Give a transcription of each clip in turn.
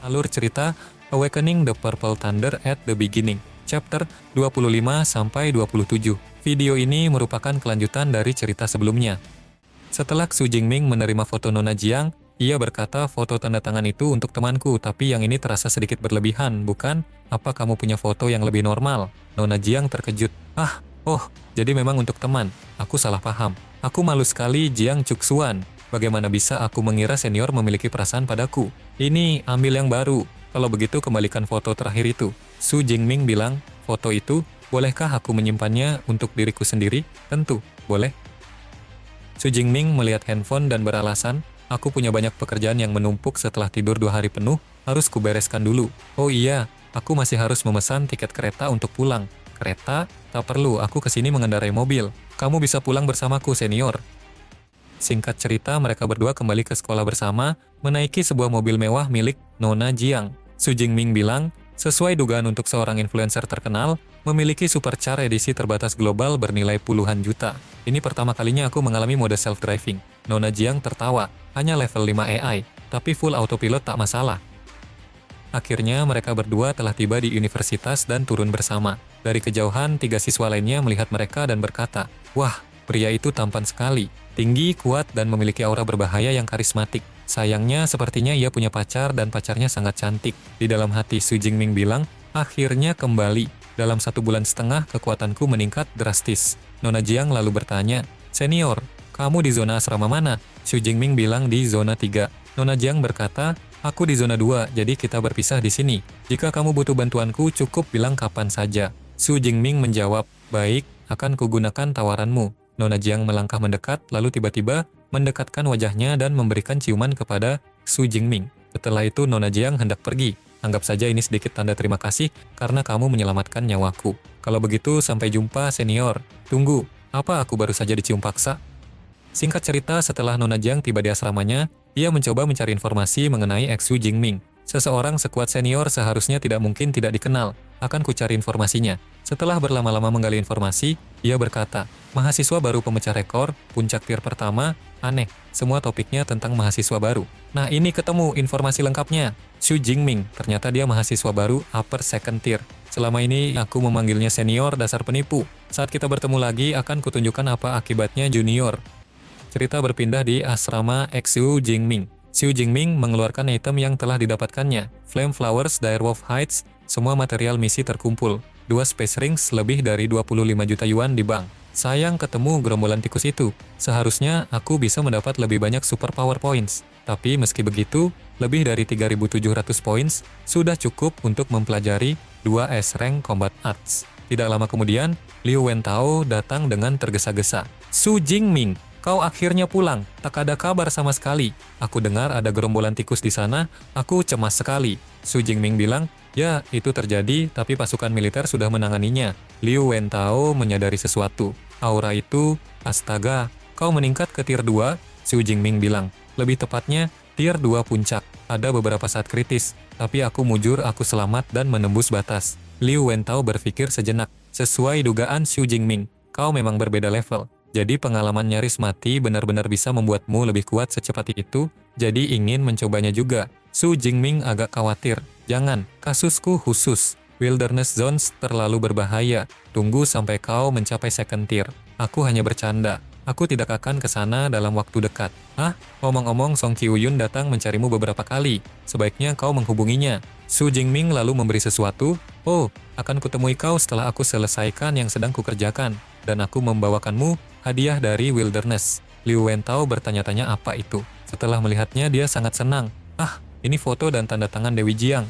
Alur cerita Awakening the Purple Thunder at the Beginning, chapter 25-27. Video ini merupakan kelanjutan dari cerita sebelumnya. Setelah Xu Jingming menerima foto Nona Jiang, ia berkata foto tanda tangan itu untuk temanku, tapi yang ini terasa sedikit berlebihan, bukan? Apa kamu punya foto yang lebih normal? Nona Jiang terkejut. Jadi memang untuk teman. Aku salah paham. Aku malu sekali, Jiang Cuksuan. Bagaimana bisa aku mengira senior memiliki perasaan padaku? Ini, ambil yang baru. Kalau begitu kembalikan foto terakhir itu. Xu Jingming bilang, foto itu, bolehkah aku menyimpannya untuk diriku sendiri? Tentu, boleh. Xu Jingming melihat handphone dan beralasan, aku punya banyak pekerjaan yang menumpuk setelah tidur 2 hari penuh, harus kubereskan dulu. Oh iya, aku masih harus memesan tiket kereta untuk pulang. Kereta? Tak perlu, aku kesini mengendarai mobil. Kamu bisa pulang bersamaku, senior. Singkat cerita, mereka berdua kembali ke sekolah bersama, menaiki sebuah mobil mewah milik Nona Jiang. Xu Jingming bilang, sesuai dugaan untuk seorang influencer terkenal, memiliki supercar edisi terbatas global bernilai puluhan juta. Ini pertama kalinya aku mengalami mode self-driving. Nona Jiang tertawa, hanya level 5 AI, tapi full autopilot tak masalah. Akhirnya mereka berdua telah tiba di universitas dan turun bersama. Dari kejauhan, 3 siswa lainnya melihat mereka dan berkata, wah, pria itu tampan sekali, tinggi, kuat, dan memiliki aura berbahaya yang karismatik. Sayangnya, sepertinya ia punya pacar dan pacarnya sangat cantik. Di dalam hati, Xu Jingming bilang, akhirnya kembali. Dalam 1 bulan setengah, kekuatanku meningkat drastis. Nona Jiang lalu bertanya, senior, kamu di zona asrama mana? Xu Jingming bilang di zona 3. Nona Jiang berkata, aku di zona 2, jadi kita berpisah di sini. Jika kamu butuh bantuanku, cukup bilang kapan saja. Xu Jingming menjawab, baik, akan kugunakan tawaranmu. Nona Jiang melangkah mendekat, lalu tiba-tiba mendekatkan wajahnya dan memberikan ciuman kepada Xu Jingming. Setelah itu Nona Jiang hendak pergi. Anggap saja ini sedikit tanda terima kasih karena kamu menyelamatkan nyawaku. Kalau begitu, sampai jumpa, senior. Tunggu, apa aku baru saja dicium paksa? Singkat cerita, setelah Nona Jiang tiba di asramanya, ia mencoba mencari informasi mengenai Xu Jingming. Seseorang sekuat senior seharusnya tidak mungkin tidak dikenal. Akan kucari informasinya. Setelah berlama-lama menggali informasi, ia berkata, mahasiswa baru pemecah rekor, puncak tier pertama, aneh, semua topiknya tentang mahasiswa baru. Nah ini ketemu informasi lengkapnya. Xu Jingming, ternyata dia mahasiswa baru upper second tier. Selama ini aku memanggilnya senior, dasar penipu. Saat kita bertemu lagi, akan kutunjukkan apa akibatnya junior. Cerita berpindah di asrama Xu Jingming. Xu Jingming mengeluarkan item yang telah didapatkannya. Flame Flowers, Direwolf Heights, semua material misi terkumpul. 2 Space Rings lebih dari 25 juta yuan di bank. Sayang ketemu gerombolan tikus itu. Seharusnya aku bisa mendapat lebih banyak super power points. Tapi meski begitu, lebih dari 3.700 points sudah cukup untuk mempelajari 2 S-Rank Combat Arts. Tidak lama kemudian, Liu Wentao datang dengan tergesa-gesa. Xu Jingming, kau akhirnya pulang, tak ada kabar sama sekali. Aku dengar ada gerombolan tikus di sana, aku cemas sekali. Xu Jingming bilang, ya itu terjadi, tapi pasukan militer sudah menanganinya. Liu Wentao menyadari sesuatu. Aura itu, astaga, kau meningkat ke tier 2? Xu Jingming bilang, lebih tepatnya, tier 2 puncak. Ada beberapa saat kritis, tapi aku mujur aku selamat dan menembus batas. Liu Wentao berpikir sejenak. Sesuai dugaan Xu Jingming, kau memang berbeda level. Jadi pengalaman nyaris mati benar-benar bisa membuatmu lebih kuat secepat itu, jadi ingin mencobanya juga. Xu Jingming agak khawatir. Jangan, kasusku khusus. Wilderness Zones terlalu berbahaya. Tunggu sampai kau mencapai second tier. Aku hanya bercanda. Aku tidak akan ke sana dalam waktu dekat. Ngomong-ngomong, Song Qiuyun datang mencarimu beberapa kali. Sebaiknya kau menghubunginya. Xu Jingming lalu memberi sesuatu. Oh, akan kutemui kau setelah aku selesaikan yang sedang kukerjakan. Dan aku membawakanmu hadiah dari Wilderness. Liu Wentao bertanya-tanya apa itu. Setelah melihatnya, dia sangat senang. Ini foto dan tanda tangan Dewi Jiang.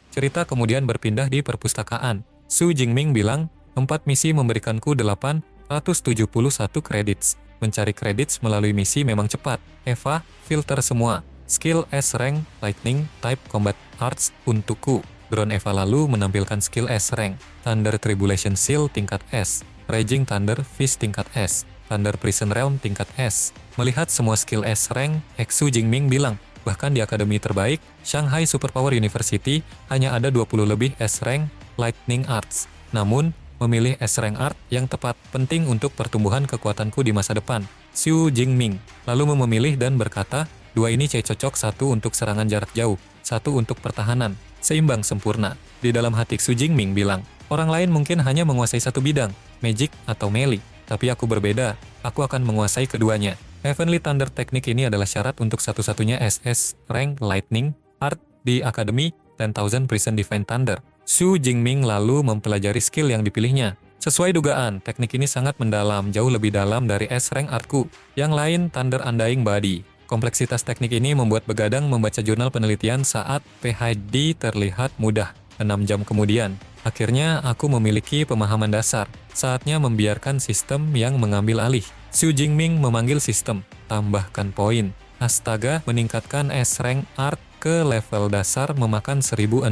Cerita kemudian berpindah di perpustakaan. Xu Jingming bilang, 4 misi memberikanku 871 credits. Mencari credits melalui misi memang cepat. Eva, filter semua. Skill S-Rank, Lightning, Type Combat Arts untukku. Drone Eva lalu menampilkan skill S-Rank. Thunder Tribulation Seal tingkat S. Raging Thunder Fist tingkat S. Thunder Prison Realm tingkat S. Melihat semua skill S-Rank, Xu Jingming bilang, bahkan di akademi terbaik, Shanghai Superpower University, hanya ada 20 lebih S-Rank Lightning Arts. Namun, memilih S-Rank Art yang tepat penting untuk pertumbuhan kekuatanku di masa depan. Xu Jingming lalu memilih dan berkata, 2 ini cocok, 1 untuk serangan jarak jauh, satu untuk pertahanan. Seimbang sempurna. Di dalam hati Xu Jingming bilang, orang lain mungkin hanya menguasai satu bidang, magic atau melee. Tapi aku berbeda, aku akan menguasai keduanya. Heavenly Thunder teknik ini adalah syarat untuk satu-satunya SS rank Lightning Art di Akademi 10,000 Prison Divine Thunder. Xu Jingming lalu mempelajari skill yang dipilihnya. Sesuai dugaan, teknik ini sangat mendalam, jauh lebih dalam dari S-rank artku. Yang lain, Thunder Undying Body. Kompleksitas teknik ini membuat Begadang membaca jurnal penelitian saat PhD terlihat mudah. 6 jam kemudian, akhirnya aku memiliki pemahaman dasar. Saatnya membiarkan sistem yang mengambil alih. Xu Jingming memanggil sistem, tambahkan poin. Astaga, meningkatkan S-rank art ke level dasar memakan 1.600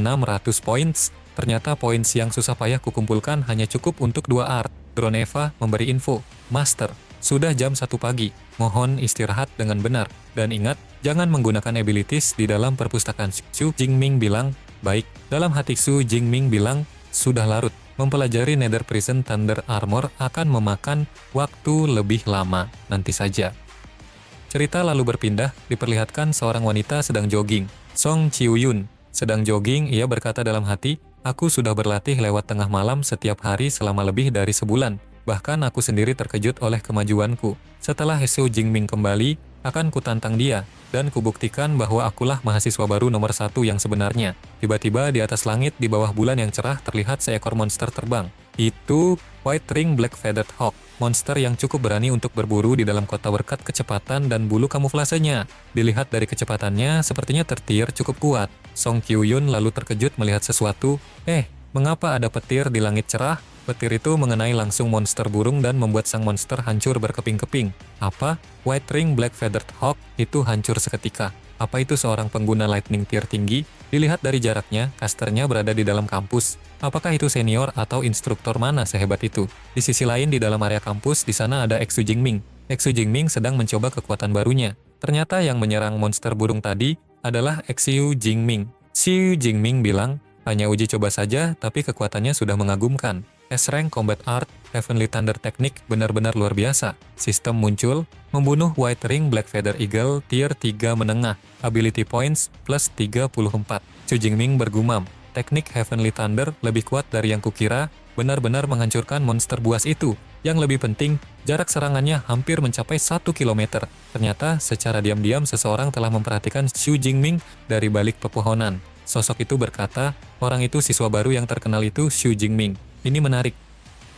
points. Ternyata poin yang susah payah kukumpulkan hanya cukup untuk 2 art. Drone Eva memberi info, Master, sudah jam 1 pagi. Mohon istirahat dengan benar. Dan ingat, jangan menggunakan abilities di dalam perpustakaan. Xu Jingming bilang, baik. Dalam hati Xu Jingming bilang, sudah larut. Mempelajari Nether Prison Thunder Armor akan memakan waktu lebih lama. Nanti saja. Cerita lalu berpindah, diperlihatkan seorang wanita sedang jogging. Song Chiu-yun sedang jogging, ia berkata dalam hati, aku sudah berlatih lewat tengah malam setiap hari selama lebih dari sebulan. Bahkan aku sendiri terkejut oleh kemajuanku. Setelah Xu Jingming kembali, akan kutantang dia, dan kubuktikan bahwa akulah mahasiswa baru nomor 1 yang sebenarnya. Tiba-tiba di atas langit di bawah bulan yang cerah terlihat seekor monster terbang. Itu White Ring Black Feathered Hawk, monster yang cukup berani untuk berburu di dalam kota berkat kecepatan dan bulu kamuflasenya. Dilihat dari kecepatannya, sepertinya tertier cukup kuat. Song Kyu-yun lalu terkejut melihat sesuatu. Mengapa ada petir di langit cerah? Petir itu mengenai langsung monster burung dan membuat sang monster hancur berkeping-keping. Apa? White Ring Black Feathered Hawk itu hancur seketika. Apa itu seorang pengguna lightning tier tinggi? Dilihat dari jaraknya, casternya berada di dalam kampus. Apakah itu senior atau instruktur mana sehebat itu? Di sisi lain di dalam area kampus, di sana ada Xu Jingming. Xu Jingming sedang mencoba kekuatan barunya. Ternyata yang menyerang monster burung tadi adalah Xu Jingming. Xu Jingming bilang, hanya uji coba saja, tapi kekuatannya sudah mengagumkan. S-Rank Combat Art, Heavenly Thunder Technique benar-benar luar biasa. Sistem muncul, membunuh White Ring Black Feather Eagle tier 3 menengah, Ability Points plus 34. Xu Jingming bergumam, teknik Heavenly Thunder lebih kuat dari yang kukira, benar-benar menghancurkan monster buas itu. Yang lebih penting, jarak serangannya hampir mencapai 1 km. Ternyata, secara diam-diam seseorang telah memperhatikan Xu Jingming dari balik pepohonan. Sosok itu berkata, orang itu siswa baru yang terkenal itu Xu Jingming. Ini menarik.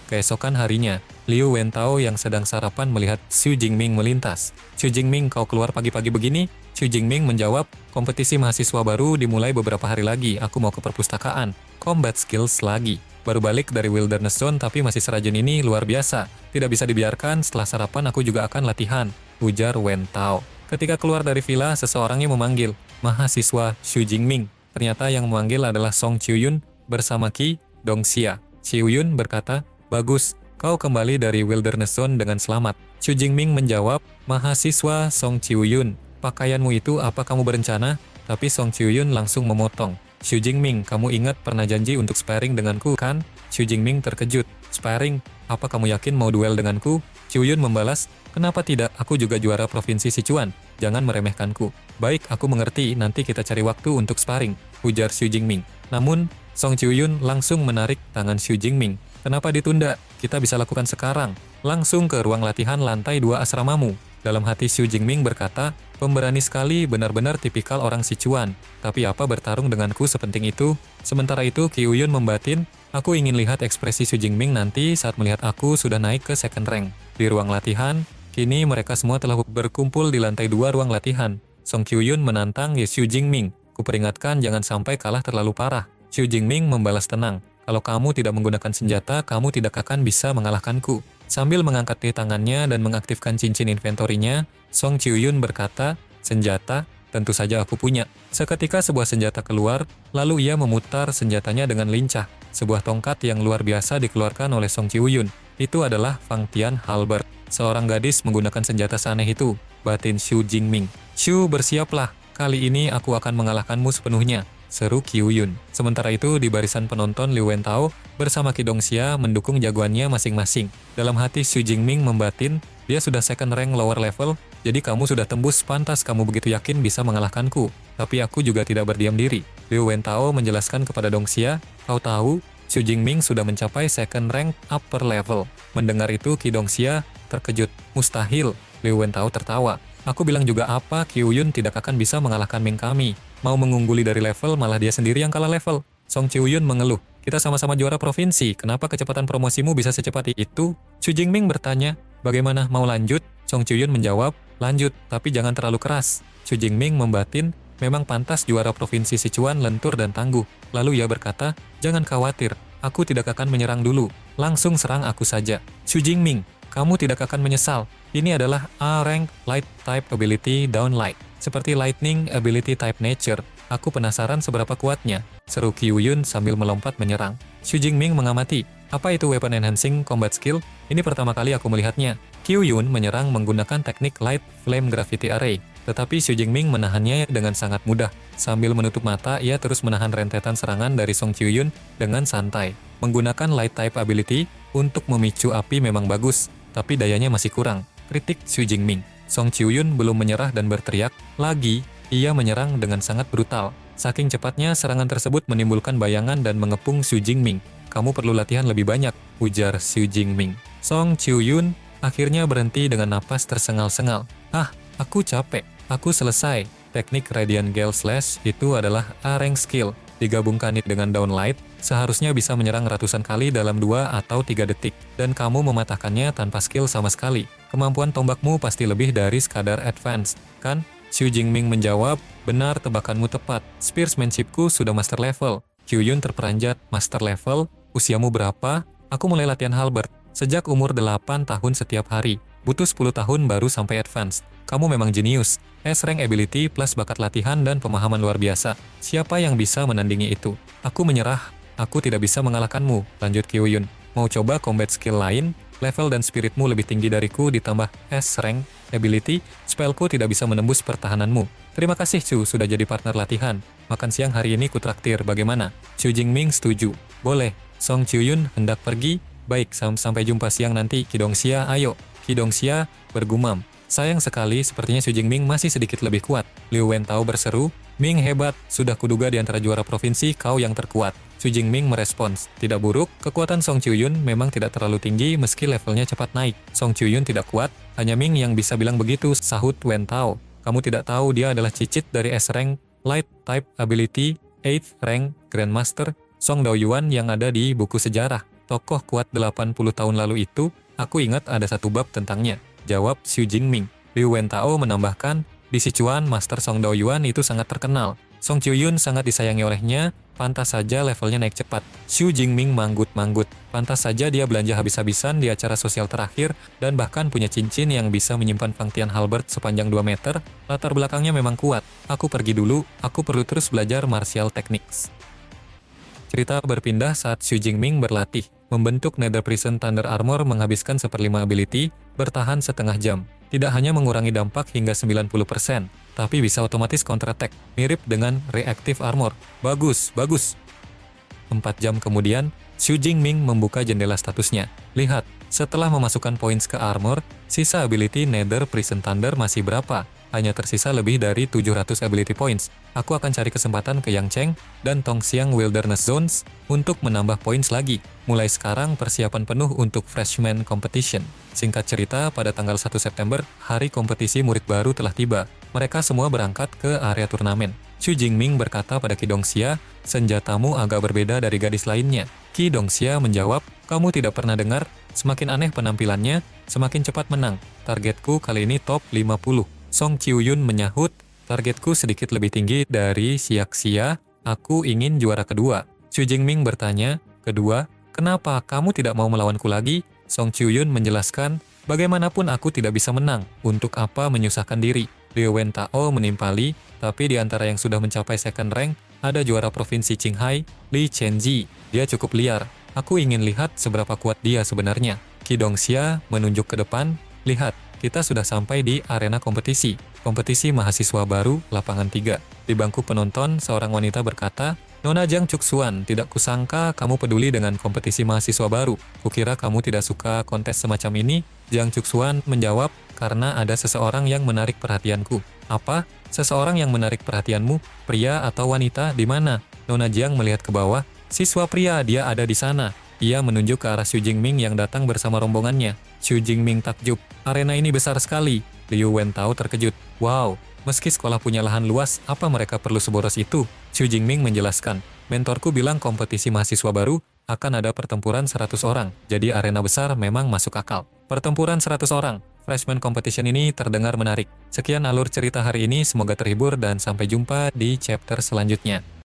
Keesokan harinya, Liu Wentao yang sedang sarapan melihat Xu Jingming melintas. Xu Jingming, kau keluar pagi-pagi begini? Xu Jingming menjawab, kompetisi mahasiswa baru dimulai beberapa hari lagi. Aku mau ke perpustakaan. Combat skills lagi. Baru balik dari Wilderness Zone tapi masih serajin ini luar biasa. Tidak bisa dibiarkan, setelah sarapan aku juga akan latihan. Ujar Wentao. Ketika keluar dari villa, seseorangnya memanggil, mahasiswa Xu Jingming. Ternyata yang memanggil adalah Song Chiu-yun bersama Qi Dongxia. Chiu-yun berkata, bagus, kau kembali dari Wilderness Zone dengan selamat. Xu Jingming menjawab, mahasiswa Song Chiu-yun, pakaianmu itu apa kamu berencana? Tapi Song Chiu-yun langsung memotong. Xu Jingming, kamu ingat pernah janji untuk sparring denganku, kan? Xu Jingming terkejut. Sparring? Apa kamu yakin mau duel denganku? Chiu-yun membalas, kenapa tidak? Aku juga juara Provinsi Sichuan. Jangan meremehkanku. Baik, aku mengerti. Nanti kita cari waktu untuk sparring, ujar Xu Jingming. Namun, Song Chiu-yun langsung menarik tangan Xu Jingming. Kenapa ditunda? Kita bisa lakukan sekarang. Langsung ke ruang latihan lantai 2 asramamu. Dalam hati Xu Jingming berkata, pemberani sekali, benar-benar tipikal orang Sichuan. Tapi apa bertarung denganku sepenting itu? Sementara itu, Qi-yun membatin, aku ingin lihat ekspresi Xu Jingming nanti saat melihat aku sudah naik ke second rank. Di ruang latihan, kini mereka semua telah berkumpul di lantai 2 ruang latihan. Song Qi-yun menantang Xu Jingming. Kuperingatkan jangan sampai kalah terlalu parah. Xu Jingming membalas tenang. Kalau kamu tidak menggunakan senjata, kamu tidak akan bisa mengalahkanku. Sambil mengangkat di tangannya dan mengaktifkan cincin inventorinya, Song Chiu-yun berkata, senjata, tentu saja aku punya. Seketika sebuah senjata keluar, lalu ia memutar senjatanya dengan lincah. Sebuah tongkat yang luar biasa dikeluarkan oleh Song Chiu-yun. Itu adalah Fang Tian Halberd. Seorang gadis menggunakan senjata seaneh itu, batin Xu Jingming. Xu, bersiaplah. Kali ini aku akan mengalahkanmu sepenuhnya. seru Qiu Yun. Sementara itu di barisan penonton Liu Wentao bersama Qi Dongxia mendukung jagoannya masing-masing. Dalam hati Xu Jingming membatin, dia sudah second rank lower level, jadi kamu sudah tembus, pantas kamu begitu yakin bisa mengalahkanku. Tapi aku juga tidak berdiam diri. Liu Wentao menjelaskan kepada Dongxia, kau tahu, Xu Jingming sudah mencapai second rank upper level. Mendengar itu Qi Dongxia terkejut. Mustahil, Liu Wentao tertawa. Aku bilang juga apa, Qiu Yun tidak akan bisa mengalahkan Ming kami. Mau mengungguli dari level, malah dia sendiri yang kalah level. Song Qiu Yun mengeluh. Kita sama-sama juara provinsi, kenapa kecepatan promosimu bisa secepat itu? Xu Jingming bertanya, bagaimana, mau lanjut? Song Qiu Yun menjawab, lanjut, tapi jangan terlalu keras. Xu Jingming membatin, memang pantas juara provinsi Sichuan lentur dan tangguh. Lalu ia berkata, jangan khawatir, aku tidak akan menyerang dulu. Langsung serang aku saja. Xu Jingming, kamu tidak akan menyesal. Ini adalah A-Rank Light Type Ability Downlight. Seperti Lightning Ability Type Nature. Aku penasaran seberapa kuatnya. Seru Qiu Yun sambil melompat menyerang. Xu Jingming mengamati. Apa itu Weapon Enhancing Combat Skill? Ini pertama kali aku melihatnya. Qiu Yun menyerang menggunakan teknik Light Flame Gravity Array. Tetapi Xu Jingming menahannya dengan sangat mudah. Sambil menutup mata, ia terus menahan rentetan serangan dari Song Qiu Yun dengan santai. Menggunakan Light Type Ability untuk memicu api memang bagus, tapi dayanya masih kurang. Kritik Xu Jingming. Song Qiu Yun belum menyerah dan berteriak, lagi, ia menyerang dengan sangat brutal. Saking cepatnya serangan tersebut menimbulkan bayangan dan mengepung Xu Jingming. Kamu perlu latihan lebih banyak, ujar Xu Jingming. Song Qiu Yun akhirnya berhenti dengan napas tersengal-sengal. Ah, aku capek, aku selesai. Teknik Radiant Gale Slash itu adalah A-Rank skill. Digabungkan dengan Downlight, seharusnya bisa menyerang ratusan kali dalam 2 atau 3 detik. Dan kamu mematahkannya tanpa skill sama sekali. Kemampuan tombakmu pasti lebih dari sekadar advance, kan? Xu Jingming menjawab, benar, tebakanmu tepat. Spearsmanshipku sudah master level. Qiu Yun terperanjat, master level? Usiamu berapa? Aku mulai latihan halberd sejak umur 8 tahun setiap hari. Butuh 10 tahun baru sampai advance. Kamu memang jenius. S-Rank Ability plus bakat latihan dan pemahaman luar biasa. Siapa yang bisa menandingi itu? Aku menyerah. Aku tidak bisa mengalahkanmu, lanjut Qiu Yun. Mau coba combat skill lain? Level dan spiritmu lebih tinggi dariku ditambah S-Rank Ability, spellku tidak bisa menembus pertahananmu. Terima kasih Xu, sudah jadi partner latihan. Makan siang hari ini kutraktir, bagaimana? Xu Jingming setuju. Boleh. Song Qiu Yun hendak pergi. Baik, sampai jumpa siang nanti, Qi Dongxia, ayo. Qi Dongxia bergumam. Sayang sekali, sepertinya Xu Jingming masih sedikit lebih kuat. Liu Wentao berseru, Ming hebat, sudah kuduga di antara juara provinsi kau yang terkuat. Xu Jingming merespons, tidak buruk, kekuatan Song Qiu Yun memang tidak terlalu tinggi meski levelnya cepat naik. Song Qiu Yun tidak kuat, hanya Ming yang bisa bilang begitu, sahut Wentao. Kamu tidak tahu dia adalah cicit dari S-Rank Light Type Ability 8th Rank Grandmaster Song Daoyuan yang ada di buku sejarah. Tokoh kuat 80 tahun lalu itu, aku ingat ada satu bab tentangnya. Jawab Xu Jingming. Liu Wentao menambahkan, di Sichuan, Master Song Daoyuan itu sangat terkenal. Song Qiu Yun sangat disayangi olehnya, pantas saja levelnya naik cepat. Xu Jingming manggut-manggut. Pantas saja dia belanja habis-habisan di acara sosial terakhir, dan bahkan punya cincin yang bisa menyimpan Fangtian halberd sepanjang 2 meter. Latar belakangnya memang kuat. Aku pergi dulu, aku perlu terus belajar martial techniques. Cerita berpindah saat Xu Jingming berlatih. Membentuk Nether Prison Thunder Armor menghabiskan 1/5 ability, bertahan setengah jam. Tidak hanya mengurangi dampak hingga 90%, tapi bisa otomatis counter attack, mirip dengan Reactive Armor. Bagus, bagus. 4 jam kemudian, Xu Jingming membuka jendela statusnya. Lihat, setelah memasukkan points ke armor, sisa ability Nether Prison Thunder masih berapa? Hanya tersisa lebih dari 700 ability points. Aku akan cari kesempatan ke Yangcheng dan Tongxiang Wilderness Zones untuk menambah points lagi. Mulai sekarang persiapan penuh untuk Freshman Competition. Singkat cerita, pada tanggal 1 September, hari kompetisi murid baru telah tiba. Mereka semua berangkat ke area turnamen. Xu Jingming berkata pada Qi Dongxia, senjatamu agak berbeda dari gadis lainnya. Qi Dongxia menjawab, kamu tidak pernah dengar, semakin aneh penampilannya, semakin cepat menang. Targetku kali ini top 50. Song Qiu Yun menyahut, targetku sedikit lebih tinggi dari Xiaxia, aku ingin juara kedua. Xu Jingming bertanya, kedua, kenapa kamu tidak mau melawanku lagi? Song Qiu Yun menjelaskan, bagaimanapun aku tidak bisa menang, untuk apa menyusahkan diri. Liu Wentao menimpali, tapi di antara yang sudah mencapai second rank, ada juara provinsi Qinghai, Li Chenji. Dia cukup liar, aku ingin lihat seberapa kuat dia sebenarnya. Qi Dongxia menunjuk ke depan, lihat, kita sudah sampai di arena kompetisi. Kompetisi mahasiswa baru, lapangan 3. Di bangku penonton, seorang wanita berkata, "Nona Jiang Cuksuan, tidak kusangka kamu peduli dengan kompetisi mahasiswa baru. Kukira kamu tidak suka kontes semacam ini." Jiang Cuksuan menjawab, "Karena ada seseorang yang menarik perhatianku." "Apa? Seseorang yang menarik perhatianmu? Pria atau wanita? Di mana?" Nona Jiang melihat ke bawah. "Siswa pria, dia ada di sana." Ia menunjuk ke arah Xu Jingming yang datang bersama rombongannya. Xu Jingming takjub. "Arena ini besar sekali." Liu Wentao terkejut. "Wow, meski sekolah punya lahan luas, apa mereka perlu seboros itu?" Xu Jingming menjelaskan. "Mentorku bilang kompetisi mahasiswa baru akan ada pertempuran 100 orang, jadi arena besar memang masuk akal." Pertempuran 100 orang. Freshman competition ini terdengar menarik. Sekian alur cerita hari ini, semoga terhibur dan sampai jumpa di chapter selanjutnya.